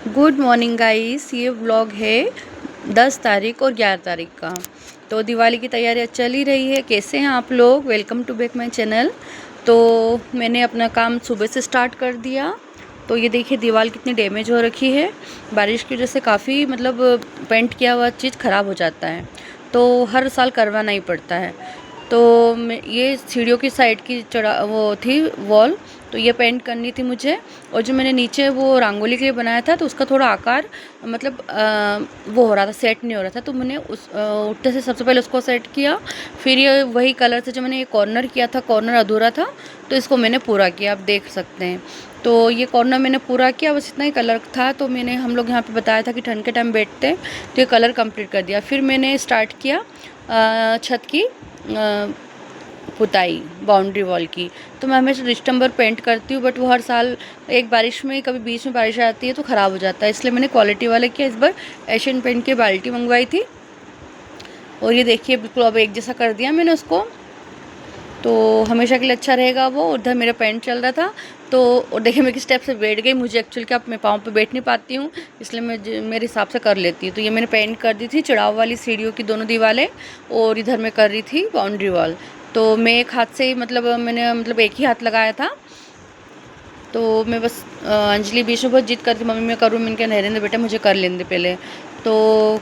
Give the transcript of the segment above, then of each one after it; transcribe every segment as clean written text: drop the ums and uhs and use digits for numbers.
Good morning guys. ये vlog है 10 तारीख और 11 तारीख का। तो दिवाली की तैयारियां चल ही रही है। कैसे हैं आप लोग? Welcome to back my channel. तो मैंने अपना काम सुबह से स्टार्ट कर दिया। तो ये देखिए दीवार कितनी डैमेज हो रखी है। बारिश की वजह से काफ़ी पेंट किया हुआ चीज़ ख़राब हो जाता है, तो हर साल करवाना ही पड़ता है। तो ये सीढ़ियों की साइड की चढ़ा वो थी वॉल, तो ये पेंट करनी थी मुझे। और जो मैंने नीचे वो रंगोली के लिए बनाया था, तो उसका थोड़ा आकार वो हो रहा था, सेट नहीं हो रहा था। तो मैंने उठते से सबसे पहले उसको सेट किया। फिर ये वही कलर से जो मैंने ये कॉर्नर किया था, कॉर्नर अधूरा था, तो इसको मैंने पूरा किया। आप देख सकते हैं। तो ये कॉर्नर मैंने पूरा किया, बस इतना ही कलर था। तो मैंने हम लोग यहाँ पे बताया था कि ठंड के टाइम बैठते हैं, तो ये कलर कंप्लीट कर दिया। फिर मैंने स्टार्ट किया छत की पुताई, बाउंड्री वॉल की। तो मैं हमेशा डिस्टेम्बर पेंट करती हूँ, बट वो हर साल एक बारिश में, कभी बीच में बारिश आती है तो ख़राब हो जाता है, इसलिए मैंने क्वालिटी वाले किया। इस बार एशियन पेंट की बाल्टी मंगवाई थी, और ये देखिए बिल्कुल अब एक जैसा कर दिया मैंने उसको। तो हमेशा के लिए अच्छा रहेगा वो। उधर मेरा पेंट चल रहा था, तो और देखिए मैं किस स्टेप से बैठ गई। मुझे एक्चुअली क्या, मैं पाँव पे बैठ नहीं पाती हूँ, इसलिए मैं मेरे हिसाब से कर लेती हूँ। तो ये मैंने पेंट कर दी थी चढ़ाव वाली सीढ़ियों की दोनों दीवारें, और इधर मैं कर रही थी बाउंड्री वॉल। तो मैं एक हाथ से ही मैंने एक ही हाथ लगाया था। तो मैं बस अंजलि बीच में बहुत जिद करती, मम्मी मैं करूँ, मैंने कहा नहीं रहने दे बेटा, मुझे कर लेने दे पहले। तो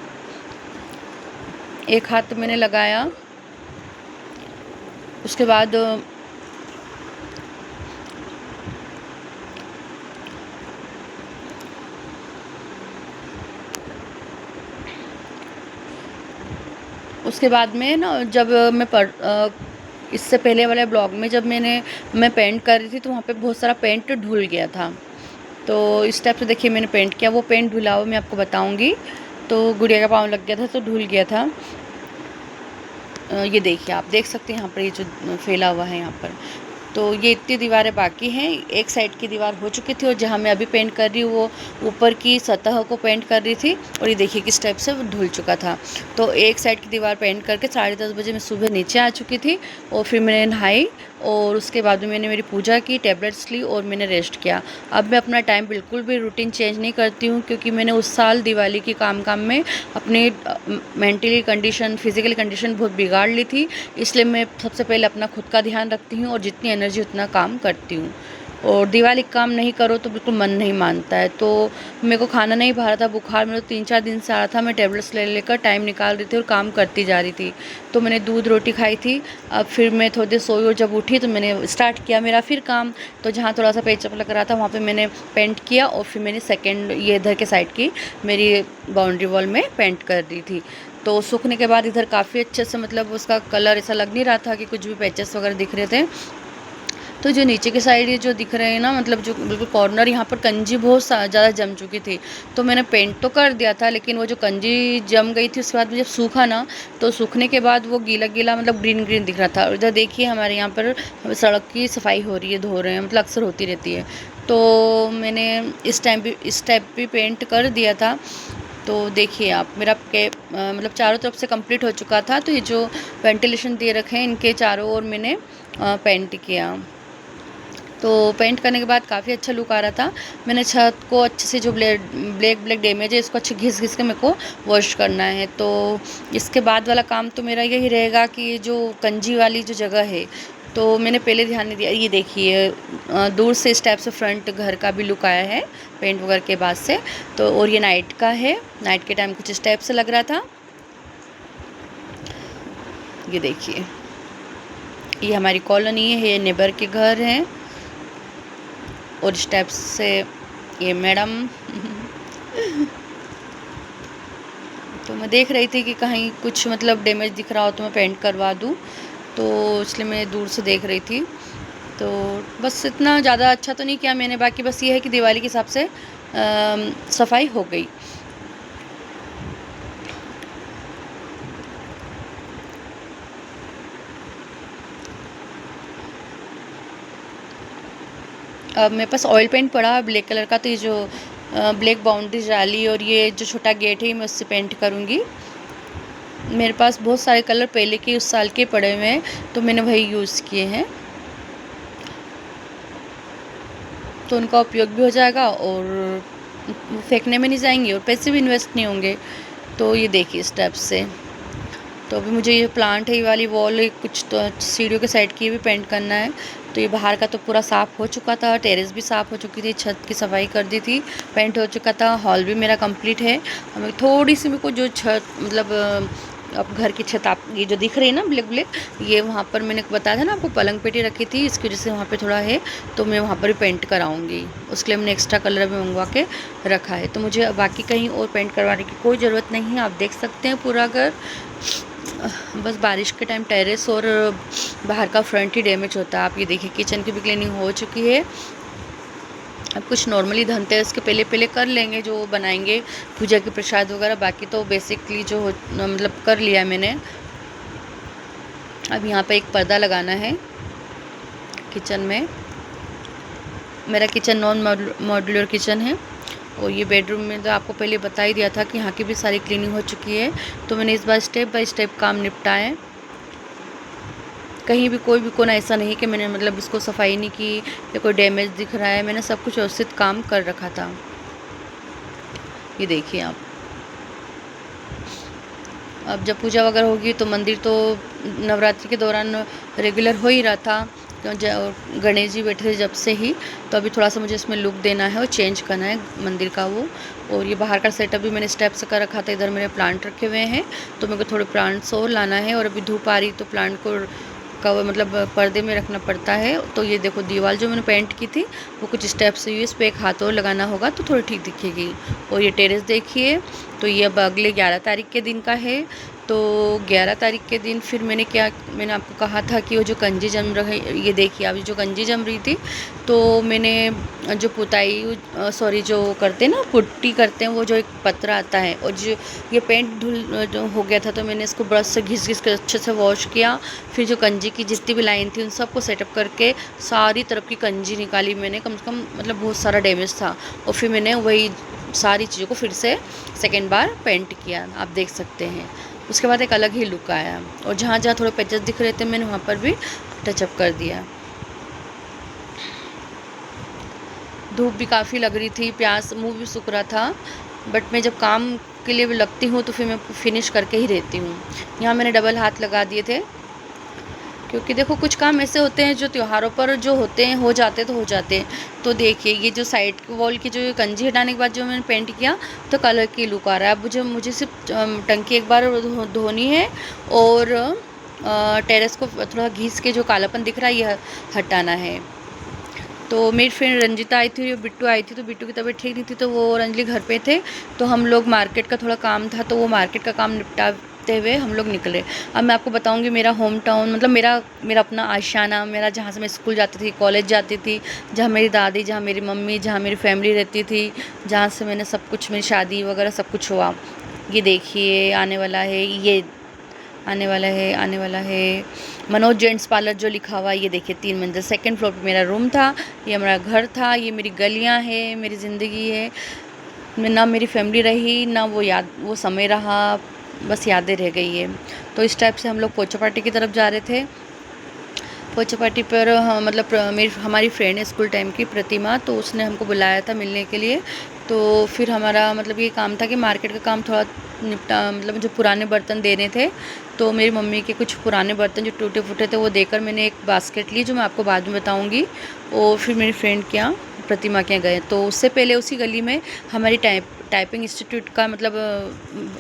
एक हाथ मैंने लगाया, उसके बाद में ना, जब इससे पहले वाले ब्लॉग में जब मैं पेंट कर रही थी, तो वहाँ पे बहुत सारा पेंट धुल गया था। तो इस टाइप से देखिए मैंने पेंट किया। वो पेंट धुला हुआ मैं आपको बताऊंगी। तो गुड़िया का पाँव लग गया था, तो धुल गया था। ये देखिए, आप देख सकते हैं यहाँ पर ये जो फैला हुआ है यहाँ पर। तो ये इतनी दीवारें बाकी हैं। एक साइड की दीवार हो चुकी थी, और जहाँ मैं अभी पेंट कर रही हूँ वो ऊपर की सतह को पेंट कर रही थी। और ये देखिए किस टाइप से वो धुल चुका था। तो एक साइड की दीवार पेंट करके 10:30 बजे मैं सुबह नीचे आ चुकी थी। और फिर मैंने नहाई, और उसके बाद में मैंने मेरी पूजा की, टैबलेट्स ली, और मैंने रेस्ट किया। अब मैं अपना टाइम बिल्कुल भी रूटीन चेंज नहीं करती हूँ, क्योंकि मैंने उस साल दिवाली की काम में अपनी मेंटली कंडीशन, फिज़िकल कंडीशन बहुत बिगाड़ ली थी। इसलिए मैं सबसे पहले अपना खुद का ध्यान रखती हूँ, और जितनी एनर्जी उतना काम करती हूँ। और दिवाली काम नहीं करो तो बिल्कुल मन नहीं मानता है। तो मेरे को खाना नहीं भा रहा था, बुखार मेरे 3-4 दिन से आ रहा था। मैं टेबलेट्स ले लेकर टाइम निकाल रही थी और काम करती जा रही थी। तो मैंने दूध रोटी खाई थी। अब फिर मैं थोड़ी देर सोई, और जब उठी तो मैंने स्टार्ट किया मेरा फिर काम। तो जहाँ थोड़ा सा पेचअप लग रहा था, वहाँ पर मैंने पेंट किया। और फिर मैंने सेकेंड, ये इधर के साइड की मेरी बाउंड्री वॉल में पेंट कर दी थी। तो सूखने के बाद इधर काफ़ी अच्छे से, उसका कलर ऐसा लग नहीं रहा था कि कुछ भी पैचेस वगैरह दिख रहे थे। तो जो नीचे की साइड ये जो दिख रहे हैं ना, जो बिल्कुल कॉर्नर, यहाँ पर कंजी बहुत ज़्यादा जम चुकी थी। तो मैंने पेंट तो कर दिया था, लेकिन वो जो कंजी जम गई थी, उसके बाद जब सूखा ना, तो सूखने के बाद वो गीला गीला ग्रीन ग्रीन दिख रहा था। और इधर देखिए हमारे यहाँ पर सड़क की सफाई हो रही है, धो रहे हैं, अक्सर होती रहती है। तो मैंने इस टाइप भी पेंट कर दिया था। तो देखिए आप, मेरा के चारों तरफ से कंप्लीट हो चुका था। तो ये जो वेंटिलेशन दे रखे हैं, इनके चारों ओर मैंने पेंट किया। तो पेंट करने के बाद काफ़ी अच्छा लुक आ रहा था। मैंने छत को अच्छे से, जो ब्लैक डैमेज है, इसको अच्छे घिस घिस के मेरे को वॉश करना है। तो इसके बाद वाला काम तो मेरा यही रहेगा कि जो कंजी वाली जो जगह है, तो मैंने पहले ध्यान नहीं दिया। ये देखिए दूर से इस टाइप से फ्रंट घर का भी लुक आया है पेंट वगैरह के बाद से। तो और ये नाइट का है, नाइट के टाइम कुछ इस टाइप से लग रहा था। ये देखिए, ये हमारी कॉलोनी है, ये नेबर के घर हैं, और इस टाइप से ये मैडम। तो मैं देख रही थी कि कहीं कुछ डैमेज दिख रहा हो तो मैं पेंट करवा दूँ, तो इसलिए मैं दूर से देख रही थी। तो बस इतना ज़्यादा अच्छा तो नहीं किया मैंने, बाकी बस ये है कि दिवाली के हिसाब से सफाई हो गई। अब मेरे पास ऑयल पेंट पड़ा ब्लैक कलर का, तो ये जो ब्लैक बाउंड्री जाली और ये जो छोटा गेट है, मैं उससे पेंट करूँगी। मेरे पास बहुत सारे कलर पहले के उस साल के पड़े हुए हैं, तो मैंने वही यूज़ किए हैं, तो उनका उपयोग भी हो जाएगा। और फेंकने में नहीं जाएंगी और पैसे भी इन्वेस्ट नहीं होंगे। तो ये देखिए स्टेप्स से। तो अभी मुझे ये प्लांट है, ये वाली वॉल कुछ तो सीढ़ियों के साइड की भी पेंट करना है। तो ये बाहर का तो पूरा साफ़ हो चुका था, टेरेस भी साफ़ हो चुकी थी, छत की सफाई कर दी थी, पेंट हो चुका था, हॉल भी मेरा कंप्लीट है। हमें थोड़ी सी मेरे को जो छत मतलब अब घर की छत आप ये जो दिख रही है ना ब्लैक ब्लैक, ये वहाँ पर मैंने बताया था ना आपको पलंग पेटी रखी थी, इसकी वजह से वहाँ पे थोड़ा है, तो मैं वहाँ पर भी पेंट कराऊंगी। उसके लिए मैंने एक्स्ट्रा कलर भी मंगवा के रखा है। तो मुझे बाकी कहीं और पेंट करवाने की कोई ज़रूरत नहीं है। आप देख सकते हैं पूरा घर, बस बारिश के टाइम टेरेस और बाहर का फ्रंट ही डैमेज होता है। आप ये देखिए किचन की भी क्लीनिंग हो चुकी है। अब कुछ नॉर्मली धनतेरस के पहले पहले कर लेंगे जो बनाएंगे पूजा के प्रसाद वगैरह, बाकी तो बेसिकली जो मतलब कर लिया है मैंने। अब यहाँ पे एक पर्दा लगाना है किचन में। मेरा किचन नॉन मॉड्यूलर किचन है। और ये बेडरूम में तो आपको पहले बता ही दिया था कि यहाँ की भी सारी क्लीनिंग हो चुकी है। तो मैंने इस बार स्टेप बाय स्टेप काम निपटाया है। कहीं भी कोई भी कोना ऐसा नहीं कि मैंने मतलब इसको सफाई नहीं की या कोई डैमेज दिख रहा है, मैंने सब कुछ व्यवस्थित काम कर रखा था। ये देखिए आप। अब जब पूजा वगैरह होगी तो मंदिर तो नवरात्रि के दौरान रेगुलर हो ही रहा था, गणेश जी बैठे थे जब से ही। तो अभी थोड़ा सा मुझे इसमें लुक देना है और चेंज करना है मंदिर का वो। और ये बाहर का सेटअप भी मैंने स्टेप से कर रखा था। इधर मेरे प्लांट रखे हुए हैं, तो मेरे को थोड़े प्लांट्स और लाना है। और अभी धूप आ रही तो प्लांट को कवर मतलब पर्दे में रखना पड़ता है। तो ये देखो दीवार जो मैंने पेंट की थी वो कुछ स्टेप्स हुई, इस पर एक हाथ और लगाना होगा तो थोड़ी ठीक दिखेगी। और ये टेरेस देखिए, तो ये अब अगले 11 तारीख के दिन का है। तो 11 तारीख के दिन फिर मैंने आपको कहा था कि वो जो कंजी जम रही, ये देखिए अभी जो कंजी जम रही थी, तो मैंने जो पुताई सॉरी जो करते हैं ना पुट्टी करते हैं, वो जो एक पत्रा आता है, और जो ये पेंट धुल जो हो गया था, तो मैंने इसको ब्रश से घिस घिस के अच्छे से वॉश किया। फिर जो कंजी की जितनी भी लाइन थी उन सबको सेटअप करके सारी तरफ की कंजी निकाली मैंने, कम से कम मतलब बहुत सारा डैमेज था। और फिर मैंने वही सारी चीज़ों को फिर से सेकेंड बार पेंट किया, आप देख सकते हैं। उसके बाद एक अलग ही लुक आया। और जहाँ जहाँ थोड़े पैचेस दिख रहे थे मैंने वहाँ पर भी टचअप कर दिया। धूप भी काफ़ी लग रही थी, प्यास मुंह भी सूख रहा था, बट मैं जब काम के लिए भी लगती हूँ तो फिर मैं फिनिश करके ही रहती हूँ। यहाँ मैंने डबल हाथ लगा दिए थे, क्योंकि देखो कुछ काम ऐसे होते हैं जो त्योहारों पर जो होते हैं हो जाते तो हो जाते हैं। तो देखिए ये जो साइड वॉल की जो कंजी हटाने के बाद जो मैंने पेंट किया तो कलर की लुक आ रहा है। अब मुझे सिर्फ टंकी एक बार धोनी है और टेरेस को थोड़ा घिस के जो कालापन दिख रहा है ये हटाना है। तो मेरी फ्रेंड रंजिता आई थी और बिट्टू आई थी, तो बिट्टू की तबीयत ठीक नहीं थी तो वो और अंजलि घर पे थे, तो हम लोग मार्केट का थोड़ा काम था तो वो मार्केट का काम निपटाते हुए हम लोग निकले। अब मैं आपको बताऊंगी मेरा होम टाउन मतलब मेरा अपना आशियाना, मेरा जहाँ से मैं स्कूल जाती थी, कॉलेज जाती थी, जहाँ मेरी दादी, जहाँ मेरी मम्मी, जहाँ मेरी फैमिली रहती थी, जहाँ से मैंने सब कुछ, मेरी शादी वगैरह सब कुछ हुआ। ये देखिए आने वाला है, ये आने वाला है मनोज जेंट्स पार्लर जो लिखा हुआ है। ये देखिए 3 मंजिल, सेकंड फ्लोर पे मेरा रूम था, ये हमारा घर था, ये मेरी गलियां हैं, मेरी ज़िंदगी है। ना मेरी फैमिली रही, ना वो समय रहा, बस यादें रह गई है। तो इस टाइप से हम लोग पोचा पार्टी की तरफ जा रहे थे। पोचा पार्टी पर मतलब हमारी फ्रेंड है स्कूल टाइम की प्रतिमा, तो उसने हमको बुलाया था मिलने के लिए। तो फिर हमारा मतलब ये काम था कि मार्केट का काम थोड़ा निपटा, मतलब जो पुराने बर्तन देने थे, तो मेरी मम्मी के कुछ पुराने बर्तन जो टूटे फूटे थे वो देकर मैंने एक बास्केट ली जो मैं आपको बाद में बताऊंगी। और फिर मेरी फ्रेंड के यहाँ प्रतिमा के यहाँ गए, तो उससे पहले उसी गली में हमारी टाइपिंग इंस्टीट्यूट का मतलब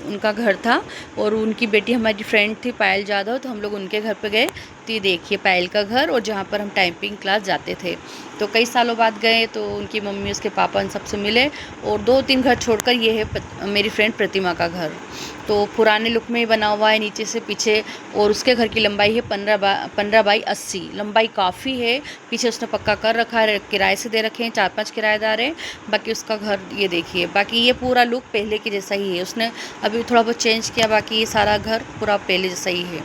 उनका घर था, और उनकी बेटी हमारी फ्रेंड थी पायल जाधव, तो हम लोग उनके घर पे गए। तो ये देखिए पायल का घर, और जहाँ पर हम टाइपिंग क्लास जाते थे। तो कई सालों बाद गए तो उनकी मम्मी, उसके पापा, इन सबसे मिले। और 2-3 घर छोड़कर ये है मेरी फ्रेंड प्रतिमा का घर। तो पुराने लुक में बना हुआ है नीचे से पीछे, और उसके घर की लंबाई है 15 बाई 80, लंबाई काफ़ी है। पीछे उसने पक्का कर रखा है, किराए से दे रखे हैं, 4-5 किराएदार हैं। बाकी उसका घर ये देखिए, बाकी ये पूरा लुक पहले की जैसा ही है, उसने अभी थोड़ा बहुत चेंज किया, बाकी ये सारा घर पूरा पहले जैसा ही है।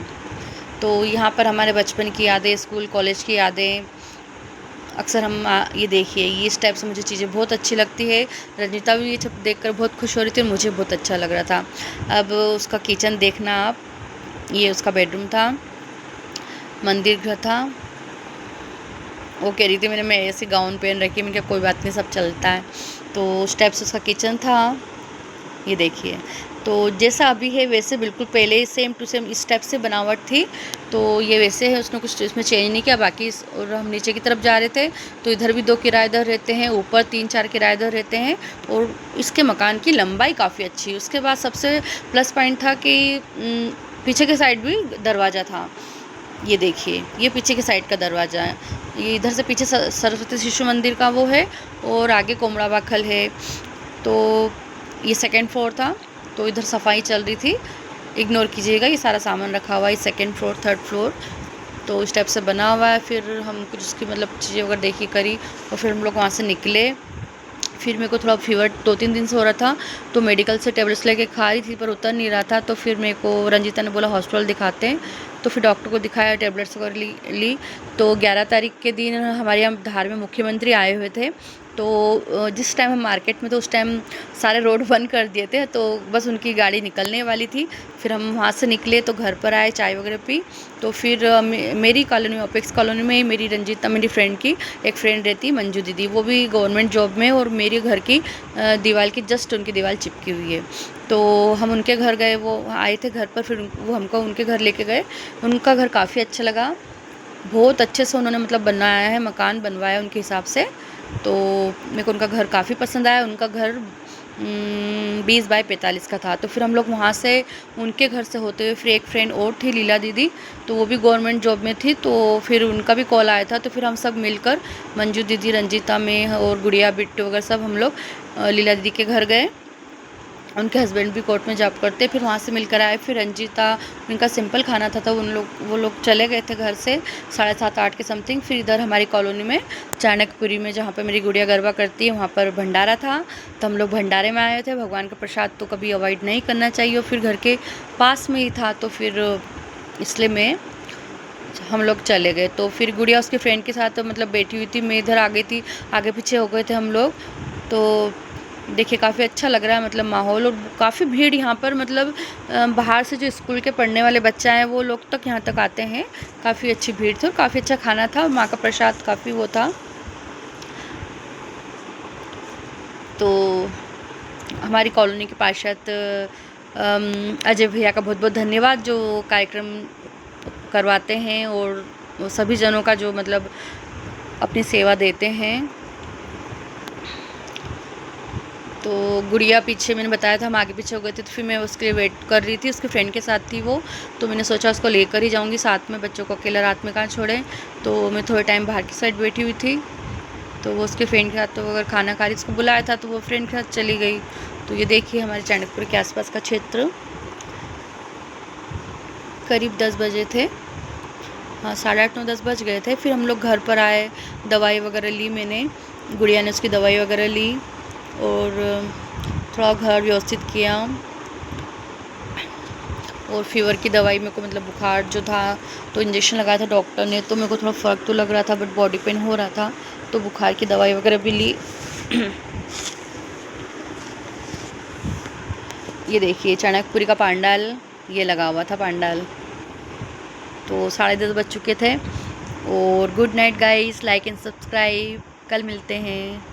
तो यहाँ पर हमारे बचपन की यादें, स्कूल कॉलेज की यादें, अक्सर हम ये देखिए ये इस टाइप से मुझे चीज़ें बहुत अच्छी लगती है। रंजिता भी ये सब देखकर बहुत खुश हो रही थी और मुझे बहुत अच्छा लग रहा था। अब उसका किचन देखना आप, ये उसका बेडरूम था, मंदिर घर था। वो कह रही थी मैं ऐसे गाउन पहन रखी है, मैंने कहा कोई बात नहीं सब चलता है। तो स्टेप्स उसका किचन था, ये देखिए। तो जैसा अभी है वैसे बिल्कुल पहले सेम टू सेम इस टाइप से बनावट थी, तो ये वैसे है, उसने कुछ इसमें चेंज नहीं किया। बाकी और हम नीचे की तरफ जा रहे थे तो इधर भी 2 किराएदार रहते हैं, ऊपर 3-4 किराएदार रहते हैं और इसके मकान की लंबाई काफ़ी अच्छी है। उसके बाद सबसे प्लस पॉइंट था कि पीछे के साइड भी दरवाज़ा था, ये देखिए, ये पीछे के साइड का दरवाज़ा है। ये इधर से पीछे सरस्वती शिशु मंदिर का वो है और आगे कोमड़ा बाखल है। तो ये सेकंड फ्लोर था, तो इधर सफाई चल रही थी, इग्नोर कीजिएगा, ये सारा सामान रखा हुआ है। सेकंड फ्लोर, थर्ड फ्लोर तो इस टाइप से बना हुआ है। फिर हम कुछ उसकी मतलब चीज़ें वगैरह देखी करी और फिर हम लोग वहाँ से निकले। फिर मेरे को थोड़ा फीवर 2-3 दिन से हो रहा था, तो मेडिकल से टेबलेट्स लेके खा रही थी पर उतर नहीं रहा था। तो फिर मेरे को रंजीता ने बोला हॉस्पिटल दिखाते हैं, तो फिर डॉक्टर को दिखाया, टेबलेट्स वगैरह ली। तो 11 तारीख के दिन हमारे यहाँ धार में मुख्यमंत्री आए हुए थे, तो जिस टाइम हम मार्केट में थे उस टाइम सारे रोड बंद कर दिए थे, तो बस उनकी गाड़ी निकलने वाली थी। फिर हम वहाँ से निकले तो घर पर आए, चाय वगैरह पी। तो फिर मेरी कॉलोनी में, ओपेक्स कॉलोनी में मेरी रंजीता, मेरी फ्रेंड की एक फ्रेंड रहती मंजू दीदी, वो भी गवर्नमेंट जॉब में, और मेरे घर की दीवार की जस्ट उनकी दीवार चिपकी हुई है। तो हम उनके घर गए, वो आए थे घर पर, फिर वो हमको उनके घर लेके गए। उनका घर काफ़ी अच्छा लगा, बहुत अच्छे से उन्होंने मतलब बनाया है, मकान बनवाया उनके हिसाब से। तो मेरे को उनका घर काफ़ी पसंद आया। उनका घर 20 बाई 45 का था। तो फिर हम लोग वहाँ से उनके घर से होते हुए फिर एक फ्रेंड और थी लीला दीदी, तो वो भी गवर्नमेंट जॉब में थी, तो फिर उनका भी कॉल आया था। तो फिर हम सब मिलकर मंजू दीदी, रंजीता में और गुड़िया, बिट्टू वगैरह सब हम लोग लीला दीदी के घर गए। उनके हस्बैंड भी कोर्ट में जॉब करते, फिर वहाँ से मिलकर आए। फिर रंजीता, उनका सिंपल खाना था तो वो लोग चले गए थे घर से 7:30-8 के समथिंग। फिर इधर हमारी कॉलोनी में चाणक्यपुरी में, जहाँ पर मेरी गुड़िया गरबा करती है, वहाँ पर भंडारा था, तो हम लोग भंडारे में आए थे। भगवान का प्रसाद तो कभी अवॉइड नहीं करना चाहिए, और फिर घर के पास में ही था, तो फिर इसलिए हम लोग चले गए। तो फिर गुड़िया उसके फ्रेंड के साथ मतलब बैठी हुई थी, मैं इधर आ गई थी, आगे पीछे हो गए थे हम लोग। तो देखिए काफ़ी अच्छा लग रहा है मतलब माहौल, और काफ़ी भीड़ यहाँ पर, मतलब बाहर से जो स्कूल के पढ़ने वाले बच्चे हैं वो लोग तक यहाँ तक आते हैं। काफ़ी अच्छी भीड़ थी और काफ़ी अच्छा खाना था, माँ का प्रसाद काफ़ी वो था। तो हमारी कॉलोनी के पार्षद अजय भैया का बहुत बहुत धन्यवाद, जो कार्यक्रम करवाते हैं और सभी जनों का जो मतलब अपनी सेवा देते हैं। तो गुड़िया पीछे, मैंने बताया था हम आगे पीछे हो गए थे, तो फिर मैं उसके लिए वेट कर रही थी, उसके फ्रेंड के साथ थी वो, तो मैंने सोचा उसको लेकर ही जाऊंगी साथ में, बच्चों को अकेला रात में कहाँ छोड़ें। तो मैं थोड़े टाइम बाहर की साइड बैठी हुई थी, तो वो उसके फ्रेंड के साथ तो अगर खाना खा रही, उसको बुलाया था तो वो फ्रेंड के साथ चली गई। तो ये देखिए हमारे चाणक्यपुर के आसपास का क्षेत्र। करीब 10 बजे थे, हाँ 8:30-9-10 बज गए थे। फिर हम लोग घर पर आए, दवाई वगैरह ली मैंने, गुड़िया ने उसकी दवाई वगैरह ली और थोड़ा घर व्यवस्थित किया। और फीवर की दवाई मेरे को, मतलब बुखार जो था तो इंजेक्शन लगाया था डॉक्टर ने, तो मेरे को थोड़ा फ़र्क तो लग रहा था, बट बॉडी पेन हो रहा था, तो बुखार की दवाई वगैरह भी ली। ये देखिए चाणक्यपुरी का पांडाल, ये लगा हुआ था पांडाल। तो 10:30 बज चुके थे। और good night guys, like and subscribe, कल मिलते हैं।